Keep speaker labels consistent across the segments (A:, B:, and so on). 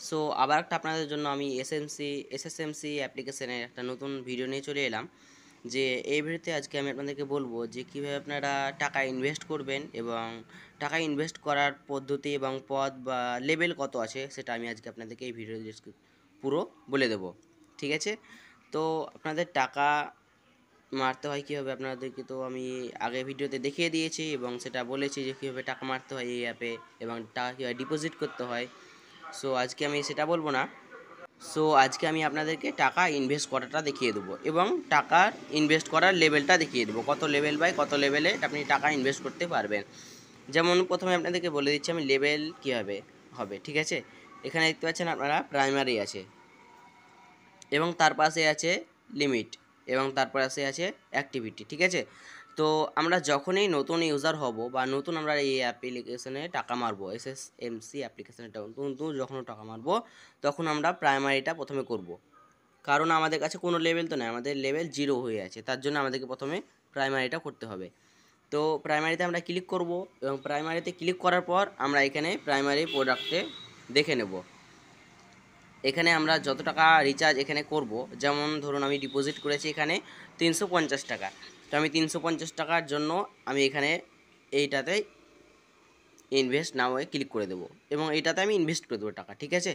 A: So আবার একটা আপনাদের জন্য আমি এসএসএমসি অ্যাপ্লিকেশনের একটা নতুন ভিডিও নিয়ে চলে এলাম। যে এই ভিডিওতে আজকে আমি আপনাদেরকে বলবো যে কীভাবে আপনারা টাকা ইনভেস্ট করবেন এবং টাকা ইনভেস্ট করার পদ্ধতি এবং পথ বা লেভেল কত আছে সেটা আমি আজকে আপনাদেরকে এই ভিডিও পুরো বলে দেবো। ঠিক আছে, তো আপনাদের টাকা মারতে হয় কীভাবে আপনাদেরকে তো আমি আগে ভিডিওতে দেখিয়ে দিয়েছি এবং সেটা বলেছি যে কীভাবে টাকা মারতে হয় এই অ্যাপে এবং টাকা কীভাবে ডিপোজিট করতে হয়। সো আজকে আমি সেটা বলবো না। সো আজকে আমি আপনাদেরকে টাকা ইনভেস্ট করাটা দেখিয়ে দেবো এবং টাকার ইনভেস্ট করার লেভেলটা দেখিয়ে দেবো, কত লেভেল বাই কত লেভেলে আপনি টাকা ইনভেস্ট করতে পারবেন। যেমন প্রথমে আপনাদেরকে বলে দিচ্ছি আমি লেভেল কীভাবে হবে। ঠিক আছে, এখানে দেখতে পাচ্ছেন আপনারা প্রাইমারি আছে এবং তার পাশে আছে লিমিট এবং তারপর আছে অ্যাক্টিভিটি। ঠিক আছে, তো আমরা যখনই নতুন ইউজার হব বা নতুন আমরা এই অ্যাপ্লিকেশনে টাকা মারবো, এসএসএমসি অ্যাপ্লিকেশনে নতুন যখন টাকা মারবো তখন আমরা প্রাইমারিটা প্রথমে করব, কারণ আমাদের কাছে কোনো লেভেল তো নেই, আমাদের লেভেল 0 হয়ে আছে, তার জন্য আমাদেরকে প্রথমে প্রাইমারিটা করতে হবে। তো প্রাইমারিতে আমরা ক্লিক করব এবং প্রাইমারিতে ক্লিক করার পর আমরা এখানে প্রাইমারি প্রোডাক্টে দেখে নেব। এখানে আমরা যত টাকা রিচার্জ এখানে করব, যেমন ধরুন আমি ডিপোজিট করেছি এখানে 350 টাকা, তো আমি 350 টাকার জন্য আমি এখানে এইটাতে ইনভেস্ট নাও ক্লিক করে দেবো এবং এইটাতে আমি ইনভেস্ট করে দেবো টাকা। ঠিক আছে,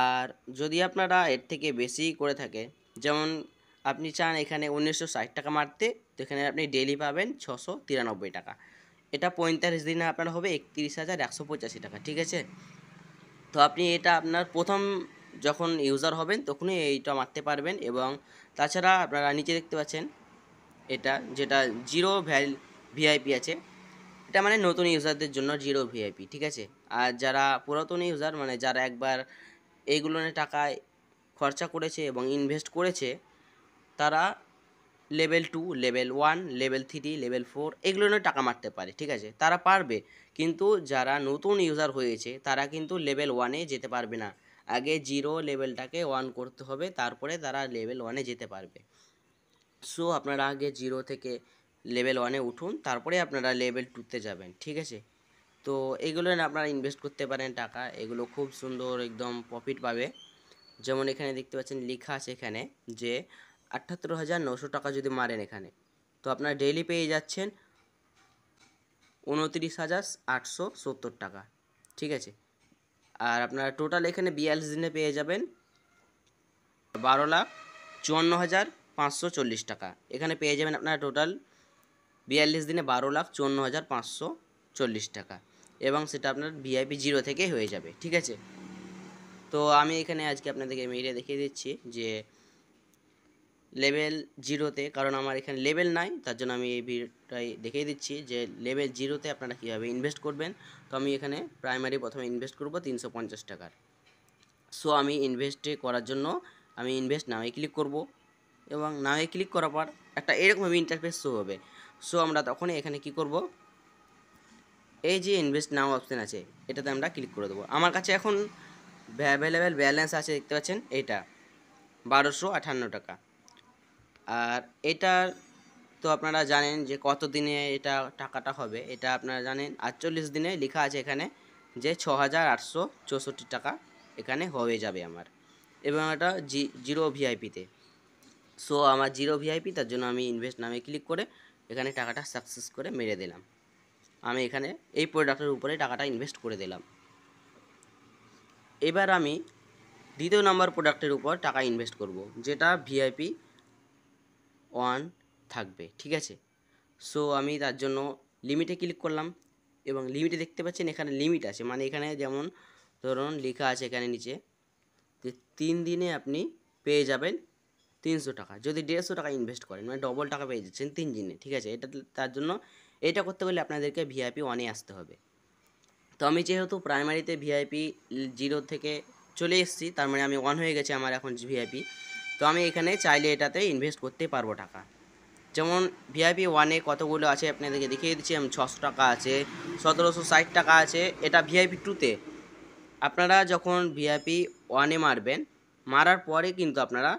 A: আর যদি আপনারা এর থেকে বেশি করে থাকে, যেমন আপনি চান এখানে 1960 টাকা মারতে, তো এখানে আপনি ডেলি পাবেন 693 টাকা, এটা 45 দিনে আপনার হবে 31,185 টাকা। ঠিক আছে, তো আপনি এটা আপনার প্রথম যখন ইউজার হবেন তখনই এইটা মারতে পারবেন। এবং তাছাড়া আপনারা নিচে দেখতে পাচ্ছেন এটা যেটা জিরো ভিআইপি আছে, এটা মানে নতুন ইউজারদের জন্য জিরো ভিআইপি। ঠিক আছে, আর যারা পুরাতন ইউজার মানে যারা একবার এইগুলো নিয়ে টাকায় খরচা করেছে এবং ইনভেস্ট করেছে, তারা লেভেল 2, লেভেল 1, লেভেল 3, লেভেল 4 এগুলো নিয়ে টাকা মারতে পারে। ঠিক আছে, তারা পারবে, কিন্তু যারা নতুন ইউজার হয়েছে তারা কিন্তু লেভেল 1-এ যেতে পারবে না, আগে জিরো লেভেলটাকে 1 করতে হবে, তারপরে তারা লেভেল 1-এ যেতে পারবে। সো আপনারা আগে জিরো থেকে লেভেল 1-এ উঠুন, তারপরে আপনারা লেভেল 2-তে যাবেন। ঠিক আছে, তো এইগুলো না আপনারা ইনভেস্ট করতে পারেন টাকা, এগুলো খুব সুন্দর একদম প্রফিট পাবে। যেমন এখানে দেখতে পাচ্ছেন লেখা আছে এখানে যে 78,900 টাকা যদি মারেন এখানে, তো আপনারা ডেইলি পেয়ে যাচ্ছেন 29,870 টাকা। ঠিক আছে, আর আপনারা টোটাল এখানে 42 দিনে পেয়ে যাবেন 12,54,540 টাকা। এখানে পেয়ে যাবেন আপনারা টোটাল 42 দিনে 12,54,540 টাকা, এবং সেটা আপনার ভিআইপি জিরো থেকে হয়ে যাবে। ঠিক আছে, তো আমি এখানে আজকে আপনাদেরকে মেরে দেখিয়ে দিচ্ছি যে লেভেল জিরোতে, কারণ আমার এখানে লেভেল নাই তার জন্য আমি এই ভিডিওটাই দেখিয়ে দিচ্ছি যে লেভেল জিরোতে আপনারা কীভাবে ইনভেস্ট করবেন। তো আমি এখানে প্রাইমারি প্রথমে ইনভেস্ট করব 350 টাকার। সো আমি ইনভেস্টে করার জন্য আমি ইনভেস্ট নামে ক্লিক করব এবং নামে ক্লিক করার পর একটা এরকমভাবে ইন্টারফেস শো হবে। সো আমরা তখনই এখানে কি করব, এই যে ইনভেস্ট নাও অপশান আছে এটাতে আমরা ক্লিক করে দেবো। আমার কাছে এখন অ্যাভেলেবেল ব্যালেন্স আছে দেখতে পাচ্ছেন এইটা 1258 টাকা। আর এটার তো আপনারা জানেন যে কত দিনে এটা টাকাটা হবে, এটা আপনারা জানেন 48 দিনে লেখা আছে এখানে যে 6,864 টাকা এখানে হয়ে যাবে আমার, এবং এটা জিরো ভিআইপিতে। সো আমার জিরো ভিআইপি, তার জন্য আমি ইনভেস্ট নামে ক্লিক করে এখানে টাকাটা সাকসেস করে মেরে দিলাম। আমি এখানে এই প্রোডাক্টের উপরে টাকাটা ইনভেস্ট করে দিলাম। এবার আমি দ্বিতীয় নম্বর প্রোডাক্টের উপর টাকা ইনভেস্ট করব, যেটা ভিআইপি 1 থাকবে। ঠিক আছে, সো আমি তার জন্য লিমিটে ক্লিক করলাম এবং লিমিটে দেখতে পাচ্ছেন এখানে লিমিট আছে, মানে এখানে যেমন ধরুন লেখা আছে এখানে নিচে যে 3 দিনে আপনি পেয়ে যাবেন 300 টাকা, যদি 150 টাকা ইনভেস্ট করেন মানে ডবল টাকা পেয়ে যাচ্ছেন 3 দিনে। ঠিক আছে, এটা তার জন্য এটা করতে গেলে আপনাদেরকে ভিআইপি 1-এ আসতে হবে। তো আমি যেহেতু প্রাইমারিতে ভিআইপি জিরো থেকে চলে এসেছি, তার মানে আমি 1 হয়ে গেছে আমার এখন ভিআইপি, তো আমি এখানে চাইলে এটাতে ইনভেস্ট করতে পারবো টাকা। যেমন ভিআইপি 1-এ কতগুলো আছে আপনাদেরকে দেখিয়ে দিচ্ছি, 600 টাকা আছে, 1760 টাকা আছে। এটা ভিআইপি 2-তে আপনারা যখন ভিআইপি 1-এ মারবেন, মারার পরে কিন্তু আপনারা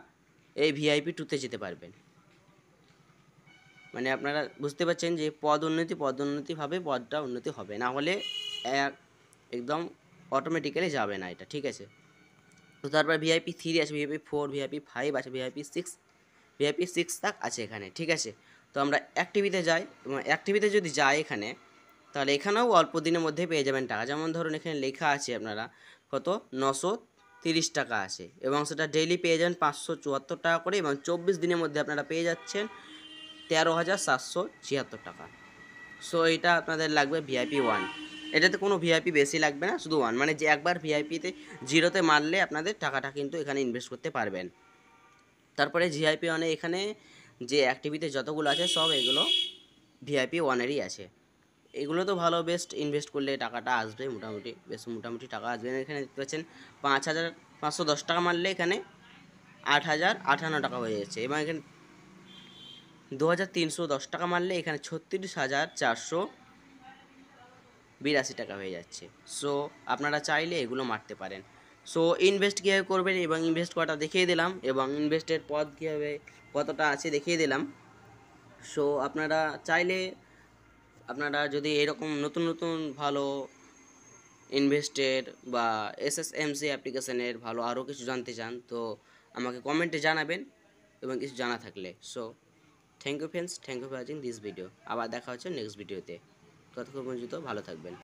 A: এই ভিআইপি 2-তে যেতে পারবেন। মানে আপনারা বুঝতে পারছেন যে পদোন্নতিভাবে পদটা উন্নতি হবে, না হলে একদম অটোমেটিক্যালি যাবে না এটা। ঠিক আছে, তো তারপর ভিআইপি 3 আছে, ভিআইপি 4, ভিআইপি 5 আছে, ভিআইপি 6 তাক আছে এখানে, ঠিক আছে। তো আমরা অ্যাক্টিভিতে যাই, এবং অ্যাক্টিভিতে যদি যাই এখানে, তাহলে এখানেও অল্প দিনের মধ্যে পেয়ে যাবেন টাকা। যেমন ধরুন এখানে লেখা আছে আপনারা কত 930 টাকা আছে, এবং সেটা ডেইলি পেয়ে যাবেন 574 টাকা করে, এবং 24 দিনের মধ্যে আপনারা পেয়ে যাচ্ছেন 13,776 টাকা। সো এটা আপনাদের লাগবে ভিআইপি 1। এটাতে কোনো ভিআইপি বেশি লাগবে না, শুধু 1, মানে যে একবার ভিআইপিতে জিরোতে মারলে আপনাদের টাকাটা কিন্তু এখানে ইনভেস্ট করতে পারবেন। তারপরে ভিআইপি 1 এখানে যে অ্যাক্টিভিটি যতগুলো আছে সব এগুলো ভিআইপি 1-এরই আছে। এগুলো তো ভালো, বেস্ট ইনভেস্ট করলে টাকাটা আসবে মোটামুটি, বেশ মোটামুটি টাকা আসবে। এখানে দেখতে পাচ্ছেন 5,510 টাকা মারলে এখানে 8,058 টাকা হয়ে যাচ্ছে, এবং এখানে 2,310 টাকা মারলে এখানে 36,482 টাকা হয়ে যাচ্ছে। সো আপনারা চাইলে এগুলো মারতে পারেন। সো ইনভেস্ট কীভাবে করবেন এবং ইনভেস্ট করাটা দেখিয়ে দিলাম, এবং ইনভেস্টের পথ কীভাবে কতটা আছে দেখিয়ে দিলাম। সো আপনারা চাইলে, আপনারা যদি এরকম নতুন নতুন ভালো ইনভেস্টের বা এসএসএমসি অ্যাপ্লিকেশনের ভালো আরও কিছু জানতে চান, তো আমাকে কমেন্টে জানাবেন এবং কিছু জানা থাকলে। So thank you friends, thank you for watching this video. আবার দেখা হচ্ছে নেক্সট ভিডিওতে। ততক্ষণ পর্যন্ত ভালো থাকবেন।